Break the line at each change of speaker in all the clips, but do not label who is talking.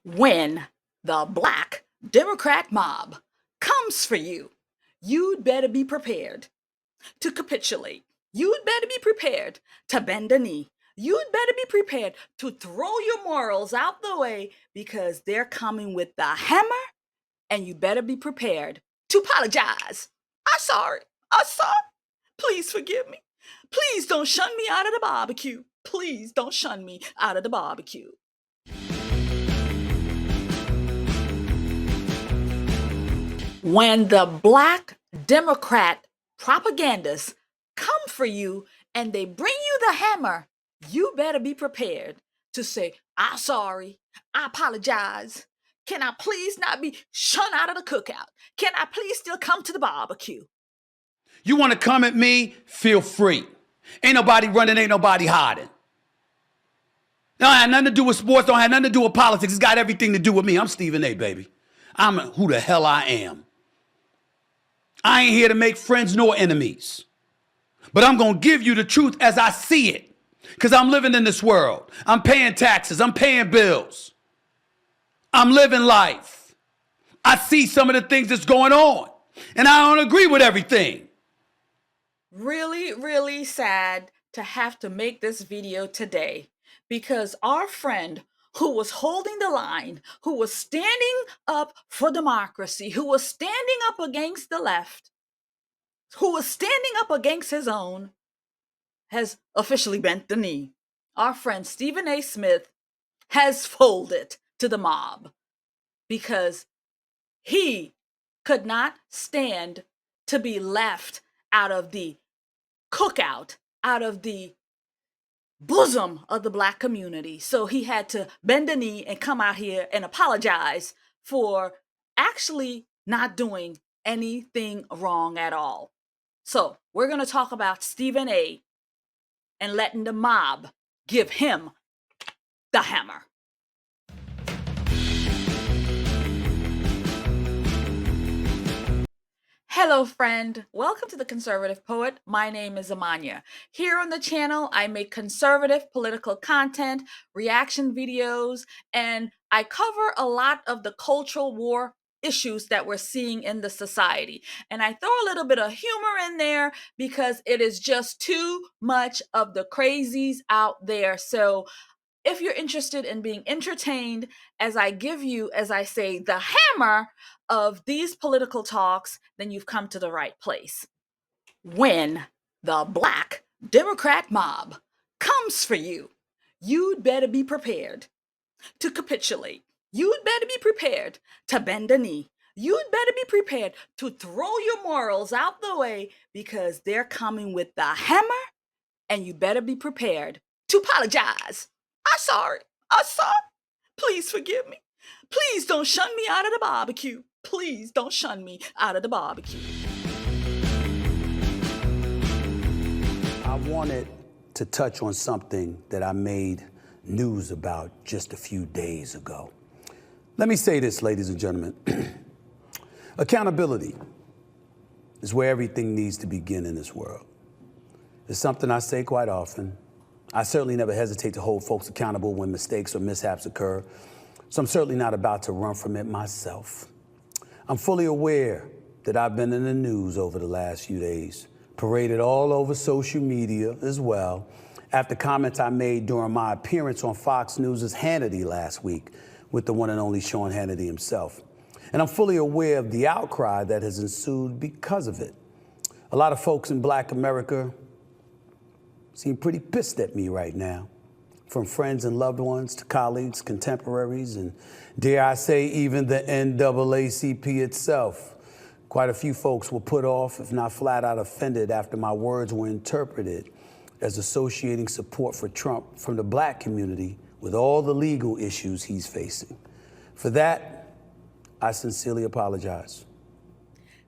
When the black Democrat mob comes for you, you'd better be prepared to capitulate. You'd better be prepared to bend a knee. You'd better be prepared to throw your morals out the way because they're coming with the hammer, and you better be prepared to apologize. I'm sorry. I'm sorry. Please forgive me. Please don't shun me out of the barbecue. Please don't shun me out of the barbecue. When the black Democrat propagandists come for you and they bring you the hammer, you better be prepared to say, I'm sorry, I apologize. Can I please not be shun out of the cookout? Can I please still come to the barbecue?
You want to come at me? Feel free. Ain't nobody running, ain't nobody hiding. Don't have nothing to do with sports, don't have nothing to do with politics. It's got everything to do with me. I'm Stephen A, baby. I'm who the hell I am. I ain't here to make friends nor enemies. But I'm going to give you the truth as I see it. Because I'm living in this world. I'm paying taxes. I'm paying bills. I'm living life. I see some of the things that's going on. And I don't agree with everything.
Really, really sad to have to make this video today because our friend who was holding the line, who was standing up for democracy, who was standing up against the left, who was standing up against his own, has officially bent the knee. Our friend Stephen A. Smith has folded to the mob because he could not stand to be left out of the cookout, out of the bosom of the black community. So he had to bend the knee and come out here and apologize for actually not doing anything wrong at all. So we're going to talk about Stephen A. and letting the mob give him the hammer. Hello, friend. Welcome to The Conservative Poet. My name is Amania. Here on the channel, I make conservative political content, reaction videos, and I cover a lot of the cultural war issues that we're seeing in the society. And I throw a little bit of humor in there because it is just too much of the crazies out there. So if you're interested in being entertained as I give you, as I say, the hammer of these political talks, then you've come to the right place. When the black Democrat mob comes for you, you'd better be prepared to capitulate. You'd better be prepared to bend a knee. You'd better be prepared to throw your morals out the way because they're coming with the hammer, and you better be prepared to apologize. I'm sorry. I'm sorry. Please forgive me. Please don't shun me out of the barbecue. Please don't shun me out of the barbecue.
I wanted to touch on something that I made news about just a few days ago. Let me say this, ladies and gentlemen. Accountability is where everything needs to begin in this world. It's something I say quite often. I certainly never hesitate to hold folks accountable when mistakes or mishaps occur, so I'm certainly not about to run from it myself. I'm fully aware that I've been in the news over the last few days, paraded all over social media as well, after comments I made during my appearance on Fox News' Hannity last week with the one and only Sean Hannity himself. And I'm fully aware of the outcry that has ensued because of it. A lot of folks in Black America seem pretty pissed at me right now, from friends and loved ones to colleagues, contemporaries, and dare I say, even the NAACP itself. Quite a few folks were put off, if not flat out offended, after my words were interpreted as associating support for Trump from the black community with all the legal issues he's facing. For that, I sincerely apologize.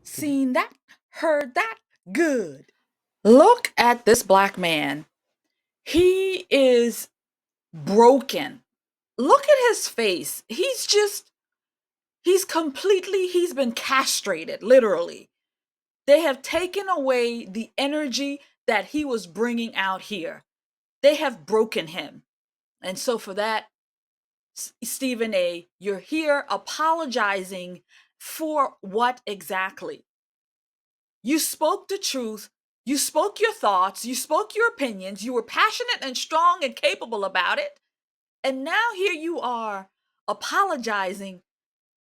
Seen that, heard that, good. Look at this black man. He is broken. Look at his face. He's been castrated, literally. They have taken away the energy that he was bringing out here. They have broken him. And so for that, Stephen A., you're here apologizing for what exactly? You spoke the truth. You spoke your thoughts. You spoke your opinions. You were passionate and strong and capable about it. And now here you are apologizing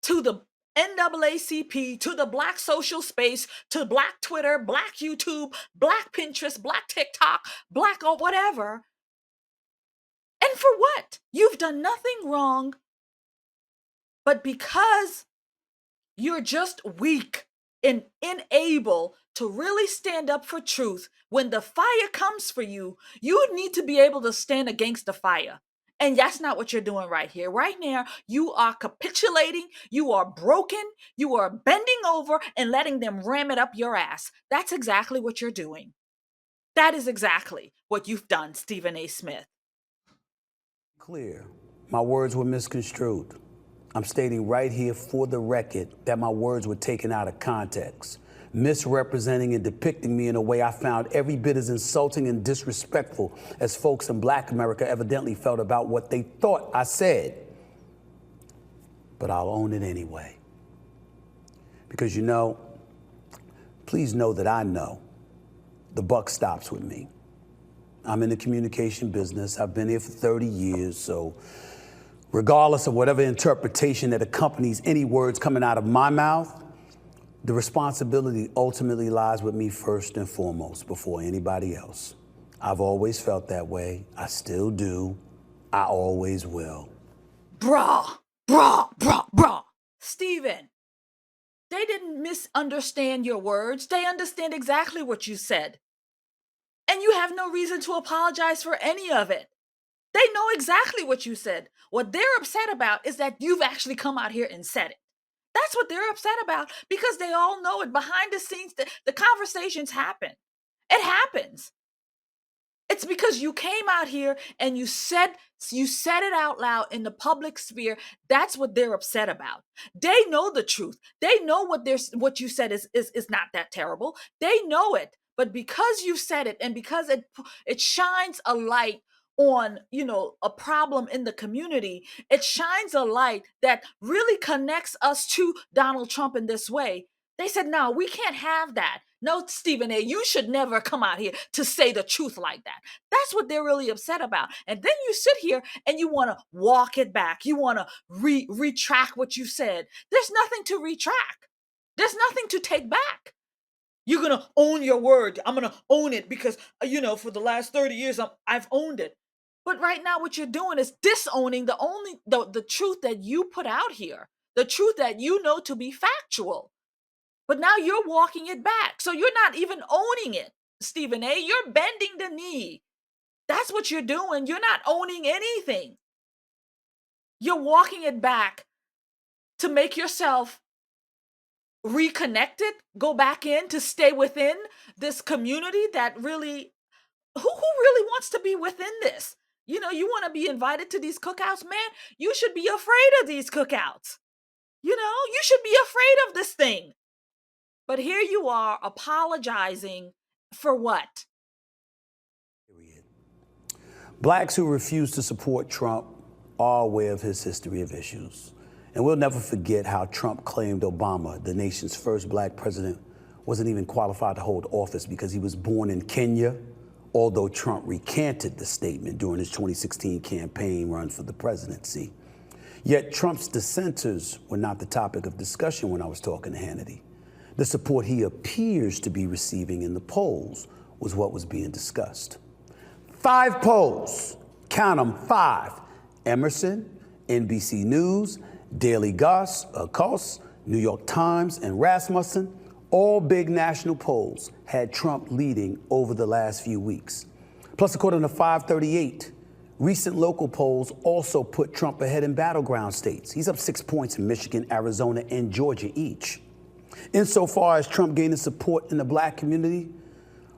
to the NAACP, to the Black social space, to Black Twitter, Black YouTube, Black Pinterest, Black TikTok, Black or whatever. And for what? You've done nothing wrong, but because you're just weak and unable to really stand up for truth, when the fire comes for you, you need to be able to stand against the fire. And that's not what you're doing right here. Right now, you are capitulating, you are broken, you are bending over and letting them ram it up your ass. That's exactly what you're doing. That is exactly what you've done, Stephen A. Smith.
Clear. My words were misconstrued. I'm stating right here for the record that my words were taken out of context, misrepresenting and depicting me in a way I found every bit as insulting and disrespectful as folks in Black America evidently felt about what they thought I said. But I'll own it anyway. Because please know that I know the buck stops with me. I'm in the communication business. I've been here for 30 years, so regardless of whatever interpretation that accompanies any words coming out of my mouth, the responsibility ultimately lies with me first and foremost before anybody else. I've always felt that way. I still do. I always will.
Brah, brah, brah, brah. Stephen, they didn't misunderstand your words. They understand exactly what you said. And you have no reason to apologize for any of it. They know exactly what you said. What they're upset about is that you've actually come out here and said it. That's what they're upset about because they all know it. Behind the scenes, the conversations happen. It happens. It's because you came out here and you said it out loud in the public sphere. That's what they're upset about. They know the truth. They know what you said is not that terrible. They know it. But because you said it and because it shines a light on, a problem in the community, it shines a light that really connects us to Donald Trump in this way. They said, no, we can't have that. No, Stephen A., you should never come out here to say the truth like that. That's what they're really upset about. And then you sit here and you want to walk it back. You want to retract what you said. There's nothing to retract. There's nothing to take back. You're going to own your word. I'm going to own it because, for the last 30 years, I've owned it. But right now, what you're doing is disowning the truth that you put out here, the truth that you know to be factual. But now you're walking it back. So you're not even owning it, Stephen A. You're bending the knee. That's what you're doing. You're not owning anything. You're walking it back to make yourself reconnected, go back in to stay within this community that really, who really wants to be within this? You want to be invited to these cookouts, man. You should be afraid of these cookouts. You should be afraid of this thing. But here you are apologizing for what?
Blacks who refuse to support Trump are aware of his history of issues. And we'll never forget how Trump claimed Obama, the nation's first black president, wasn't even qualified to hold office because he was born in Kenya, although Trump recanted the statement during his 2016 campaign run for the presidency. Yet Trump's dissenters were not the topic of discussion when I was talking to Hannity. The support he appears to be receiving in the polls was what was being discussed. 5 polls, count them, 5. Emerson, NBC News, Daily Kos, New York Times, and Rasmussen, all big national polls had Trump leading over the last few weeks. Plus, according to 538, recent local polls also put Trump ahead in battleground states. He's up 6 points in Michigan, Arizona, and Georgia each. Insofar as Trump gaining support in the black community,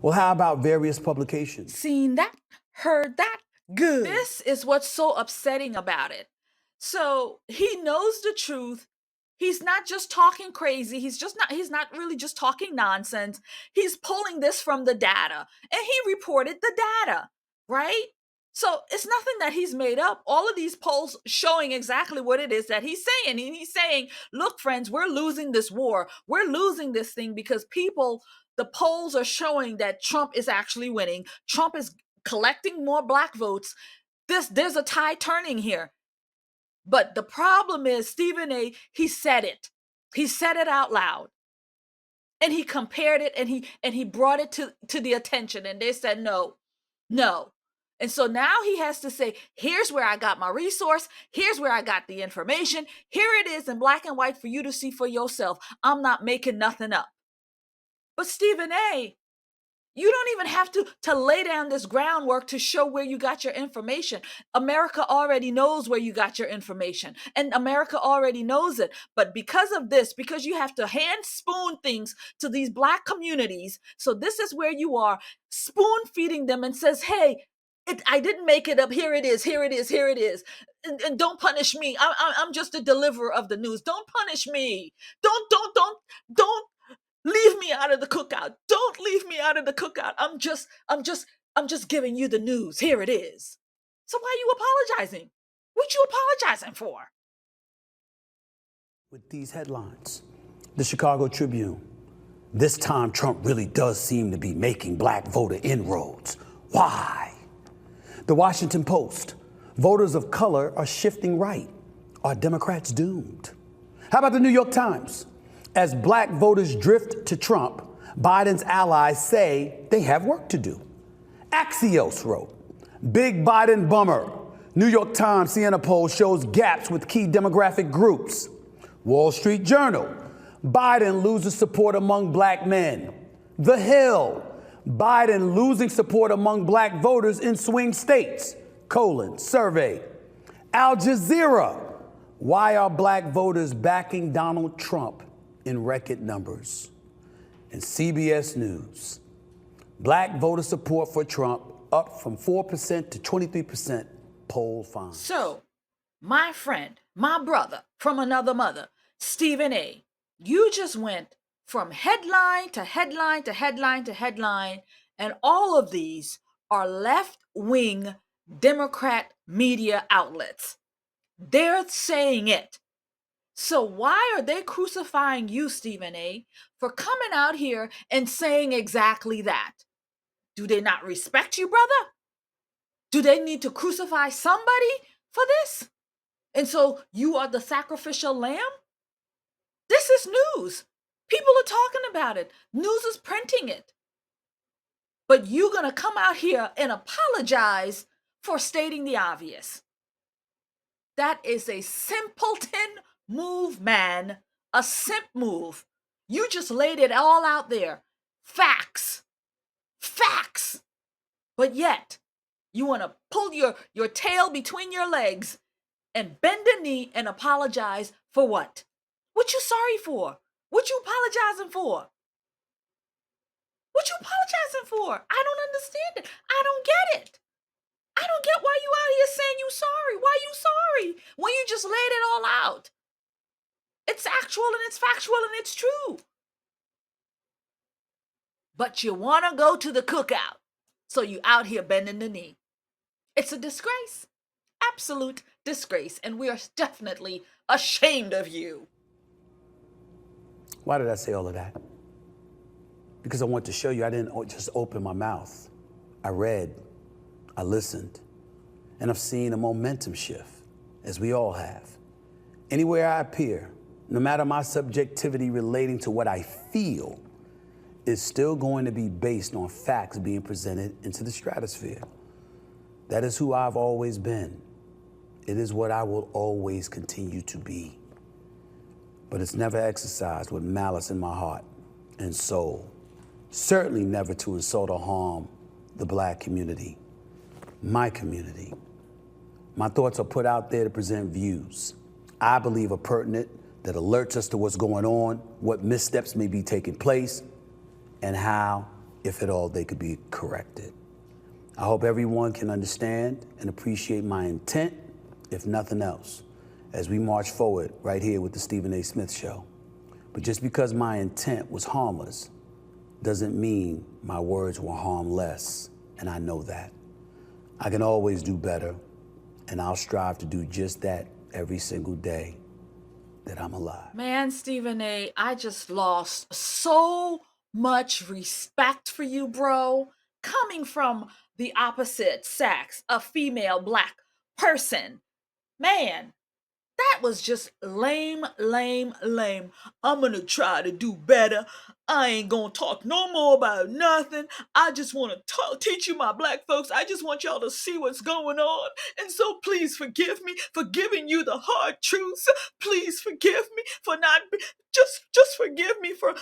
well, how about various publications?
Seen that, heard that, good. This is what's so upsetting about it. So he knows the truth. He's not just talking crazy. He's not really just talking nonsense. He's pulling this from the data and he reported the data, right? So it's nothing that he's made up. All of these polls showing exactly what it is that he's saying. And he's saying, look, friends, we're losing this war. We're losing this thing because the polls are showing that Trump is actually winning. Trump is collecting more black votes. There's a tide turning here. But the problem is Stephen A, he said it. He said it out loud. And he compared it and he brought it to the attention. And they said, no, no. And so now he has to say, here's where I got my resource. Here's where I got the information. Here it is in black and white for you to see for yourself. I'm not making nothing up. But Stephen A, you don't even have to lay down this groundwork to show where you got your information. America already knows where you got your information, and America already knows it. But because of this, because you have to hand spoon things to these black communities, so this is where you are spoon feeding them and says, hey, I didn't make it up. Here it is. Here it is. Here it is. And don't punish me. I'm just a deliverer of the news. Don't punish me. Don't leave me out of the cookout. Don't leave me out of the cookout. I'm just giving you the news. Here it is. So why are you apologizing? What you apologizing for?
With these headlines, the Chicago Tribune, this time Trump really does seem to be making black voter inroads. Why? The Washington Post, voters of color are shifting right. Are Democrats doomed? How about the New York Times? As black voters drift to Trump, Biden's allies say they have work to do. Axios wrote, big Biden bummer. New York Times Siena poll shows gaps with key demographic groups. Wall Street Journal, Biden loses support among black men. The Hill, Biden losing support among black voters in swing states. Survey. Al Jazeera, why are black voters backing Donald Trump in record numbers? And CBS News, black voter support for Trump up from 4% to 23% poll finds.
So, my friend, my brother from another mother, Stephen A, you just went from headline to headline to headline to headline, and all of these are left-wing Democrat media outlets. They're saying it. So why are they crucifying you, Stephen A, for coming out here and saying exactly that? Do they not respect you, brother? Do they need to crucify somebody for this? And so you are the sacrificial lamb? This is news. People are talking about it. News is printing it. But you're going to come out here and apologize for stating the obvious. That is a simpleton move, man. A simp move. You just laid it all out there. Facts. Facts. But yet, you want to pull your tail between your legs and bend a knee and apologize for what? What you sorry for? What you apologizing for? What you apologizing for? I don't understand it. I don't get it. I don't get why you out here saying you sorry. Why you sorry when you just laid it all out? It's actual and it's factual and it's true. But you want to go to the cookout. So you out here bending the knee. It's a disgrace. Absolute disgrace. And we are definitely ashamed of you.
Why did I say all of that? Because I want to show you I didn't just open my mouth. I read, I listened, and I've seen a momentum shift, as we all have. Anywhere I appear, no matter my subjectivity relating to what I feel, is still going to be based on facts being presented into the stratosphere. That is who I've always been. It is what I will always continue to be. But it's never exercised with malice in my heart and soul. Certainly never to insult or harm the black community, my community. My thoughts are put out there to present views I believe are pertinent, that alerts us to what's going on, what missteps may be taking place, and how, if at all, they could be corrected. I hope everyone can understand and appreciate my intent, if nothing else, as we march forward right here with the Stephen A. Smith Show. But just because my intent was harmless doesn't mean my words were harmless, and I know that. I can always do better, and I'll strive to do just that every single day that I'm alive.
Man, Stephen A., I just lost so much respect for you, bro. Coming from the opposite sex, a female black person. Man, that was just lame, lame, lame. I'm gonna try to do better. I ain't gonna talk no more about nothing. I just wanna teach you, my black folks. I just want y'all to see what's going on. And so please forgive me for giving you the hard truths. Please forgive me for not, just forgive me for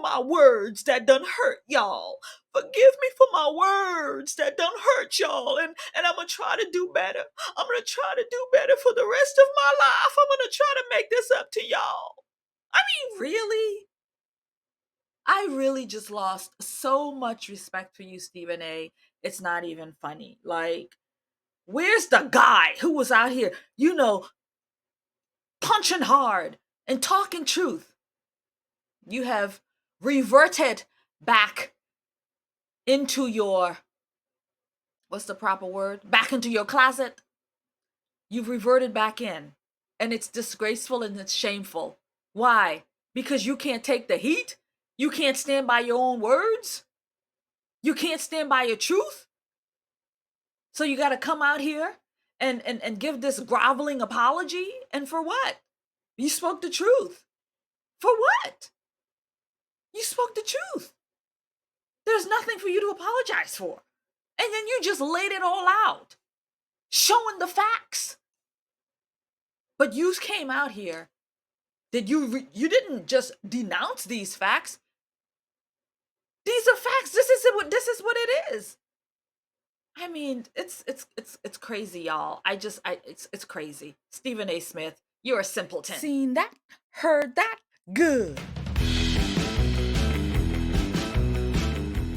my words that done hurt y'all. Forgive me for my words that done hurt y'all. And I'm gonna try to do better. I'm gonna try to do better for the rest of my life. I'm gonna try to make this up to y'all. I mean, really? I really just lost so much respect for you, Stephen A. It's not even funny. Like, where's the guy who was out here, punching hard and talking truth? You have reverted back into your, what's the proper word? Back into your closet. You've reverted back in. And it's disgraceful and it's shameful. Why? Because you can't take the heat? You can't stand by your own words? You can't stand by your truth? So you got to come out here and give this groveling apology? And for what? You spoke the truth. For what? You spoke the truth. There's nothing for you to apologize for. And then you just laid it all out, showing the facts. But you came out here. You didn't just denounce these facts. These are facts. This is what it is. I mean, it's crazy, y'all. It's crazy. Stephen A. Smith, you're a simpleton. Seen that, heard that, good.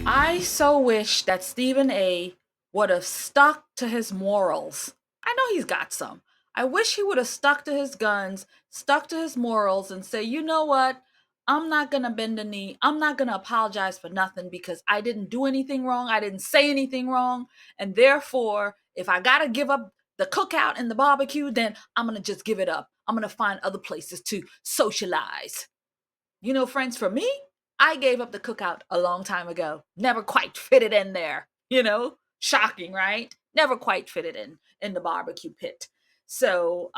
I so wish that Stephen A. would have stuck to his morals. I know he's got some. I wish he would have stuck to his guns, stuck to his morals, and say, you know what? I'm not going to bend the knee. I'm not going to apologize for nothing because I didn't do anything wrong. I didn't say anything wrong. And therefore, if I got to give up the cookout and the barbecue, then I'm going to just give it up. I'm going to find other places to socialize. You know, friends, for me, I gave up the cookout a long time ago. Never quite fitted in there. Shocking, right? Never quite fitted in the barbecue pit. So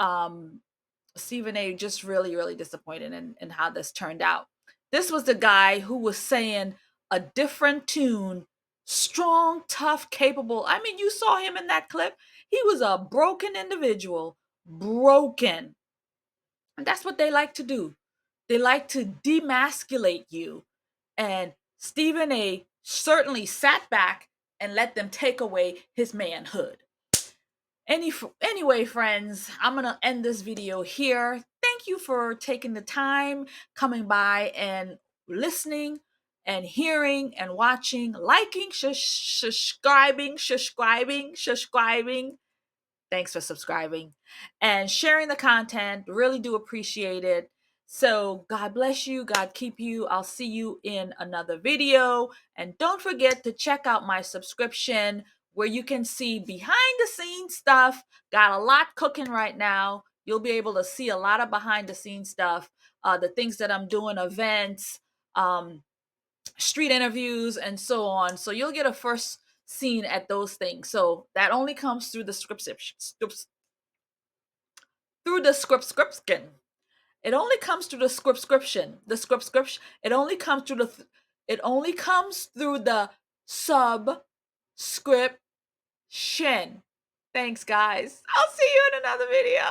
Stephen A. just really, really disappointed in how this turned out. This was the guy who was saying a different tune, strong, tough, capable. I mean, you saw him in that clip. He was a broken individual, broken. And that's what they like to do. They like to demasculate you. And Stephen A. certainly sat back and let them take away his manhood. Anyway, friends, I'm going to end this video here. Thank you for taking the time, coming by and listening and hearing and watching, liking, subscribing. Thanks for subscribing and sharing the content. Really do appreciate it. So God bless you. God keep you. I'll see you in another video. And don't forget to check out my subscription where you can see behind the scenes stuff. Got a lot cooking right now. You'll be able to see a lot of behind the scenes stuff, the things that I'm doing, events, street interviews, and so on. So you'll get a first scene at those things. So that only comes through the subscription. It only comes through the subscription. It only comes through the subscription. Thanks, guys. I'll see you in another video.